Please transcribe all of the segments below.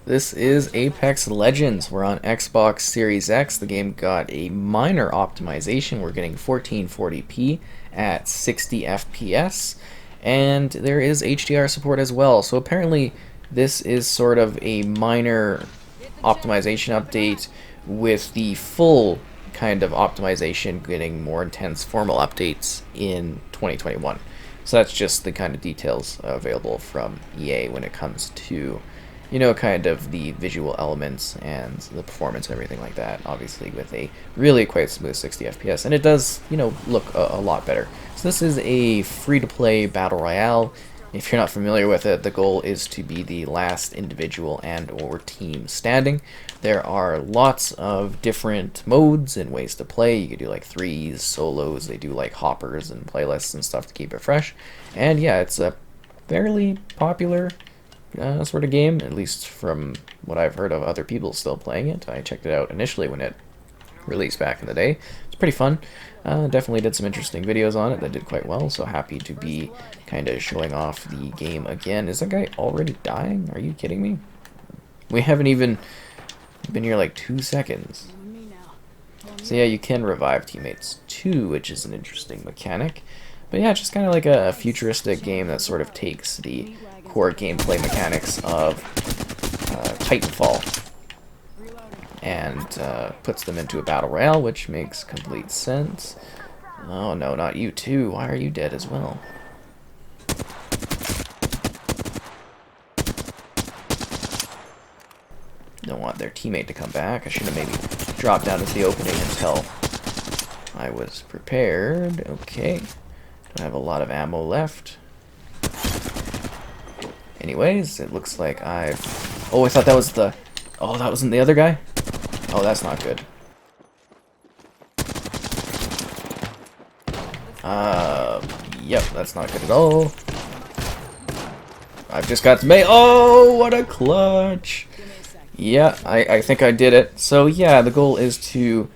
This is Apex Legends. We're on Xbox Series X. The game got a minor optimization. We're getting 1440p at 60 FPS, and there is HDR support as well. So apparently, this is sort of a minor optimization update, with the full kind of optimization getting more intense formal updates in 2021. So that's just the kind of details available from EA when it comes to, kind of the visual elements and the performance and everything like that. Obviously, with a really quite smooth 60 FPS, and it does, look a lot better. So this is a free-to-play battle royale. If you're not familiar with it, the goal is to be the last individual and/or team standing. There are lots of different modes and ways to play. You can do like threes, solos. They do like hoppers and playlists and stuff to keep it fresh. And yeah, it's a fairly popular sort of game, at least from what I've heard of other people still playing it. I checked it out initially when it released back in the day. It's pretty fun. Definitely did some interesting videos on it that did quite well, so happy to be kind of showing off the game again. Is that guy already dying? Are you kidding me? We haven't even been here like 2 seconds. So yeah, you can revive teammates too, which is an interesting mechanic. But yeah, just kind of like a futuristic game that sort of takes the core gameplay mechanics of Titanfall and puts them into a battle royale, which makes complete sense. Oh no, not you too. Why are you dead as well? Don't want their teammate to come back. I should have maybe dropped down into the opening until I was prepared. Okay. Don't have a lot of ammo left. Anyways, it looks like I've... Oh, I thought that was the... Oh, that wasn't the other guy? Oh, that's not good. Yep, that's not good at all. I've just got to make... Oh, what a clutch! Yeah, I think I did it. So yeah, the goal is to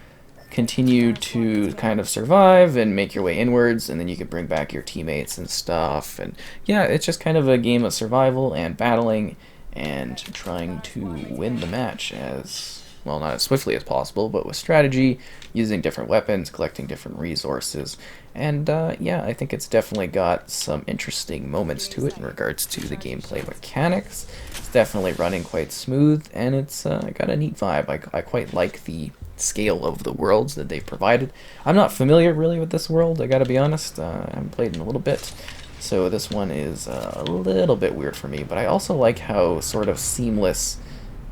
continue to kind of survive and make your way inwards, and then you can bring back your teammates and stuff. And yeah, it's just kind of a game of survival and battling and trying to win the match as, well, not as swiftly as possible, but with strategy, using different weapons, collecting different resources. And yeah, I think it's definitely got some interesting moments to it in regards to the gameplay mechanics. It's definitely running quite smooth, and it's got a neat vibe. I quite like the scale of the worlds that they've provided. I'm not familiar really with this world, I gotta be honest. I haven't played in a little bit, so this one is a little bit weird for me, but I also like how sort of seamless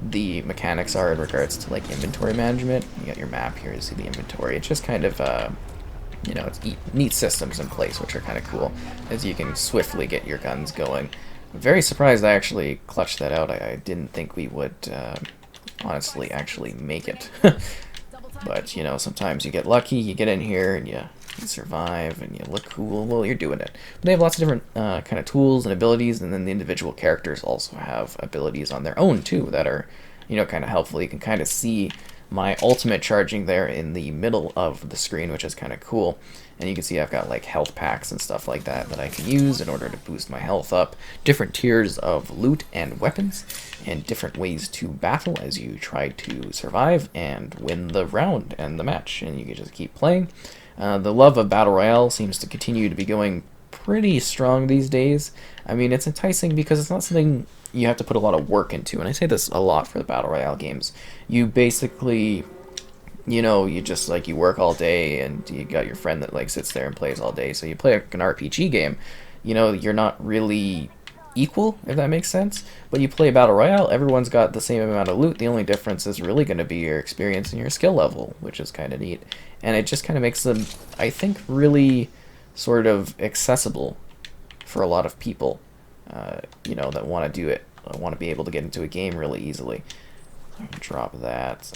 the mechanics are in regards to like inventory management. You got your map here to see the inventory. It's just kind of it's neat systems in place, which are kind of cool, as you can swiftly get your guns going. I'm very surprised I actually clutched that out. I didn't think we would honestly actually make it. But, sometimes you get lucky, you get in here, and you survive, and you look cool. Well, you're doing it. But they have lots of different kind of tools and abilities, and then the individual characters also have abilities on their own, too, that are, kind of helpful. You can kind of see my ultimate charging there in the middle of the screen, which is kind of cool. And you can see I've got like health packs and stuff like that that I can use in order to boost my health up. Different tiers of loot and weapons, and different ways to battle as you try to survive and win the round and the match. And you can just keep playing. The love of Battle Royale seems to continue to be going pretty strong these days. I mean, it's enticing because it's not something you have to put a lot of work into. And I say this a lot for the Battle Royale games. You basically... you just like you work all day and you got your friend that like sits there and plays all day. So you play an RPG game, you're not really equal, if that makes sense. But you play Battle Royale, everyone's got the same amount of loot. The only difference is really going to be your experience and your skill level, which is kind of neat. And it just kind of makes them, I think, really sort of accessible for a lot of people, that want to do it, want to be able to get into a game really easily. Drop that.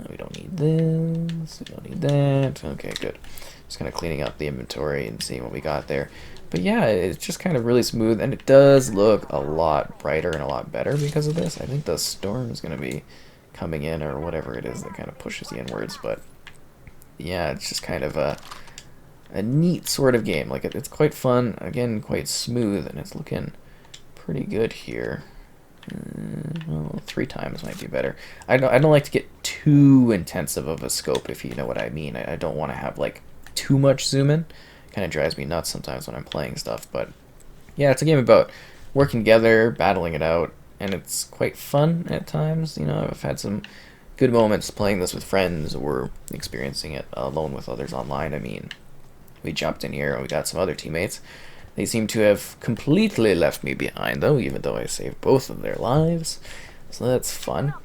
We don't need this. We don't need that. Okay, good. Just kind of cleaning up the inventory and seeing what we got there. But yeah, it's just kind of really smooth, and it does look a lot brighter and a lot better because of this. I think the storm's going to be coming in, or whatever it is that kind of pushes the inwards. But yeah, it's just kind of a neat sort of game. Like, it's quite fun, again, quite smooth, and it's looking pretty good here. Well, 3 times might be better. I don't like to get too intensive of a scope, if you know what I mean. I don't want to have like too much zoom in. Kind of drives me nuts sometimes when I'm playing stuff, but yeah, it's a game about working together, battling it out, and it's quite fun at times. You know, I've had some good moments playing this with friends or experiencing it alone with others online. I mean, we jumped in here and we got some other teammates. They seem to have completely left me behind, though, even though I saved both of their lives. So that's fun.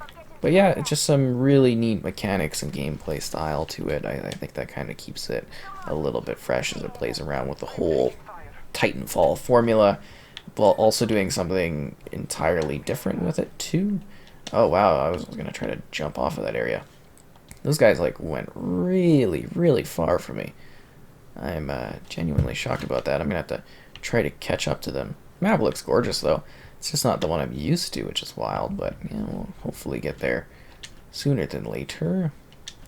But yeah, it's just some really neat mechanics and gameplay style to it. I think that kind of keeps it a little bit fresh as it plays around with the whole Titanfall formula, while also doing something entirely different with it, too. Oh, wow, I was going to try to jump off of that area. Those guys, like, went really, really far from me. I'm genuinely shocked about that. I'm going to have to try to catch up to them. Map looks gorgeous, though. It's just not the one I'm used to, which is wild, but yeah, we'll hopefully get there sooner than later.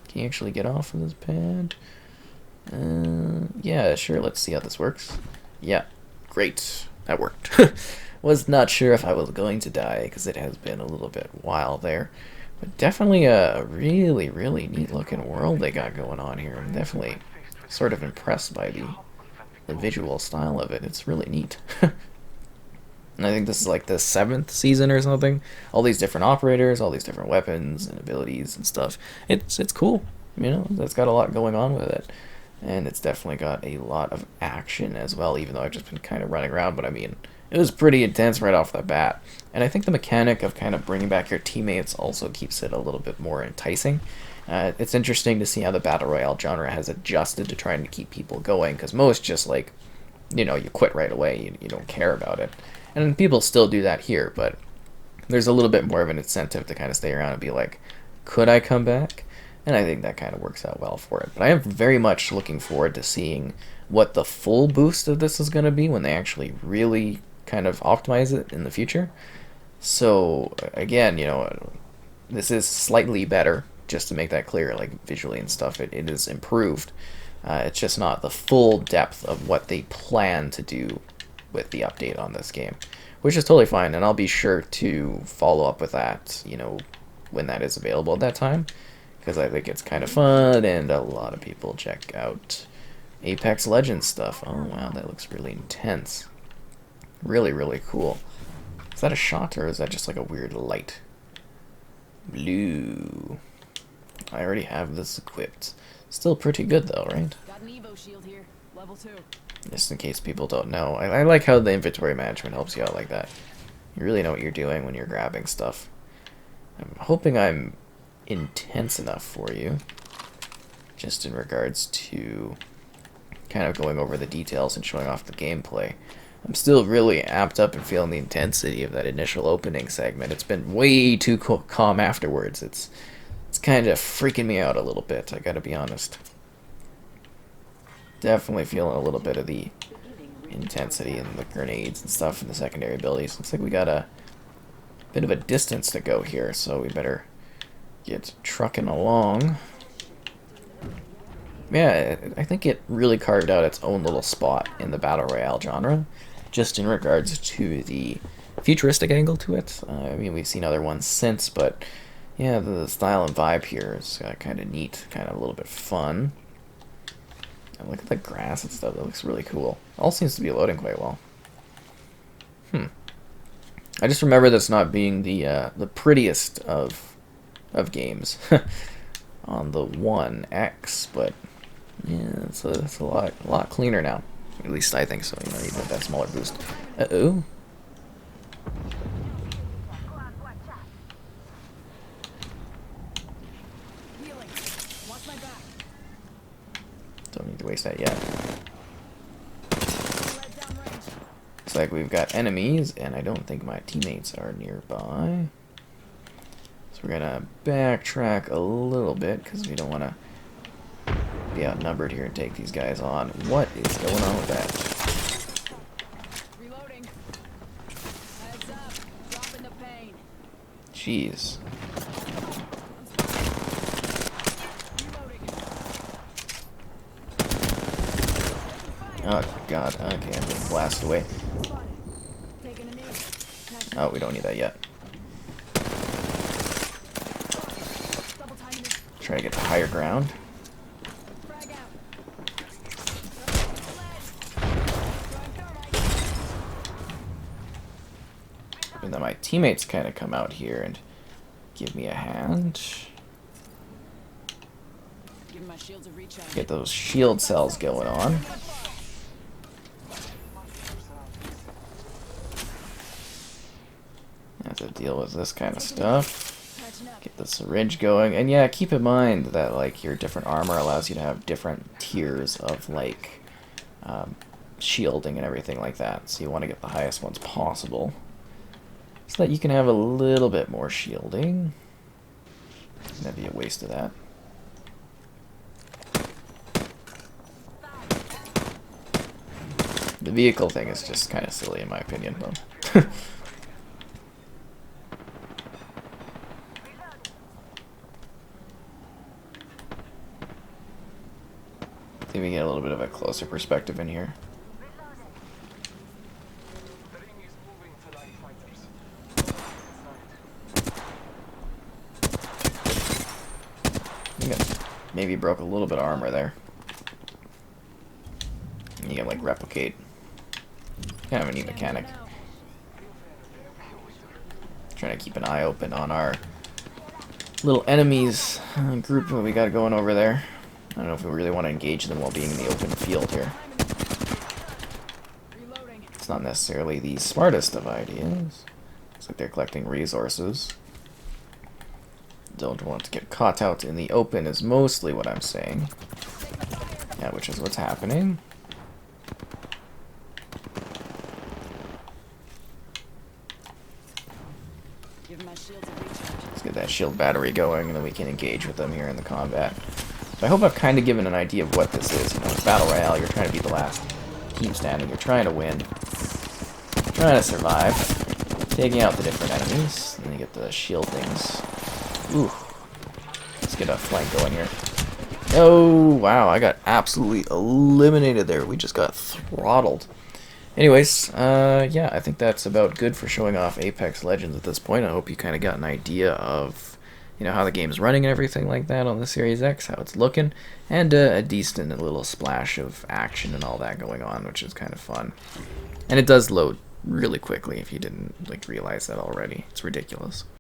Can you actually get off of this pad? Yeah, sure, let's see how this works. Yeah, great. That worked. Was not sure if I was going to die, because it has been a little bit while there. But definitely a really, really neat looking world they got going on here. I'm definitely sort of impressed by the visual style of it. It's really neat. And I think this is like the 7th season or something. All these different operators, all these different weapons and abilities and stuff. It's cool. You know, it's got a lot going on with it. And it's definitely got a lot of action as well, even though I've just been kind of running around. But I mean, it was pretty intense right off the bat. And I think the mechanic of kind of bringing back your teammates also keeps it a little bit more enticing. It's interesting to see how the Battle Royale genre has adjusted to trying to keep people going, because most just, like, you know, you quit right away, you don't care about it. And people still do that here, but there's a little bit more of an incentive to kind of stay around and be like, could I come back? And I think that kind of works out well for it. But I am very much looking forward to seeing what the full boost of this is going to be when they actually really kind of optimize it in the future. So, again, you know, this is slightly better, just to make that clear, like visually and stuff. It is improved. It's just not the full depth of what they plan to do with the update on this game, which is totally fine, and I'll be sure to follow up with that, you know, when that is available at that time, because I think it's kind of fun, and a lot of people check out Apex Legends stuff. Oh wow, that looks really intense. Really, really cool. Is that a shot, or is that just like a weird light? Blue. I already have this equipped. Still pretty good though, right? Got an Evo shield here, level 2. Just in case people don't know. I like how the inventory management helps you out like that. You really know what you're doing when you're grabbing stuff. I'm hoping I'm intense enough for you, just in regards to kind of going over the details and showing off the gameplay. I'm still really amped up and feeling the intensity of that initial opening segment. It's been way too calm afterwards. It's kind of freaking me out a little bit, I gotta be honest. Definitely feeling a little bit of the intensity and the grenades and stuff and the secondary abilities. Looks like we got a bit of a distance to go here, so we better get trucking along. Yeah, I think it really carved out its own little spot in the Battle Royale genre, just in regards to the futuristic angle to it. I mean, we've seen other ones since, but yeah, the style and vibe here is kind of neat, kind of a little bit fun. And look at the grass and stuff, that looks really cool. All seems to be loading quite well. I just remember this not being the prettiest of games on the One X, but yeah, it's a lot cleaner now. At least I think so. You know, even with that smaller boost. Uh-oh. Don't need to waste that yet. Looks like we've got enemies, and I don't think my teammates are nearby. So we're gonna backtrack a little bit, because we don't want to be outnumbered here and take these guys on. What is going on with that? Reloading. Heads up. Dropping the pain. Jeez. Oh god, okay, I'm getting blasted away. Oh, we don't need that yet. Try to get to higher ground. Frag out. And then my teammates kind of come out here and give me a hand. Give my shields a recharge. Get those shield cells going on. Have to deal with this kind of stuff. Get the syringe going. And yeah, keep in mind that like your different armor allows you to have different tiers of like shielding and everything like that. So you want to get the highest ones possible, so that you can have a little bit more shielding. That'd be a waste of that. The vehicle thing is just kind of silly in my opinion, though. See if we get a little bit of a closer perspective in here. I think I maybe broke a little bit of armor there. You can like replicate. Kind of a neat mechanic. Trying to keep an eye open on our little enemies group that we got going over there. I don't know if we really want to engage them while being in the open field here. It's not necessarily the smartest of ideas. Looks like they're collecting resources. Don't want to get caught out in the open is mostly what I'm saying. Yeah, which is what's happening. Let's get that shield battery going, and then we can engage with them here in the combat. So I hope I've kind of given an idea of what this is. You know, it's Battle Royale, you're trying to be the last team standing, you're trying to win, trying to survive, taking out the different enemies, and then you get the shield things. Ooh. Let's get a flank going here. Oh, wow, I got absolutely eliminated there. We just got throttled. Anyways, yeah, I think that's about good for showing off Apex Legends at this point. I hope you kind of got an idea of, you know, how the game's running and everything like that on the Series X, how it's looking, and a decent little splash of action and all that going on, which is kind of fun. And it does load really quickly if you didn't like realize that already. It's ridiculous.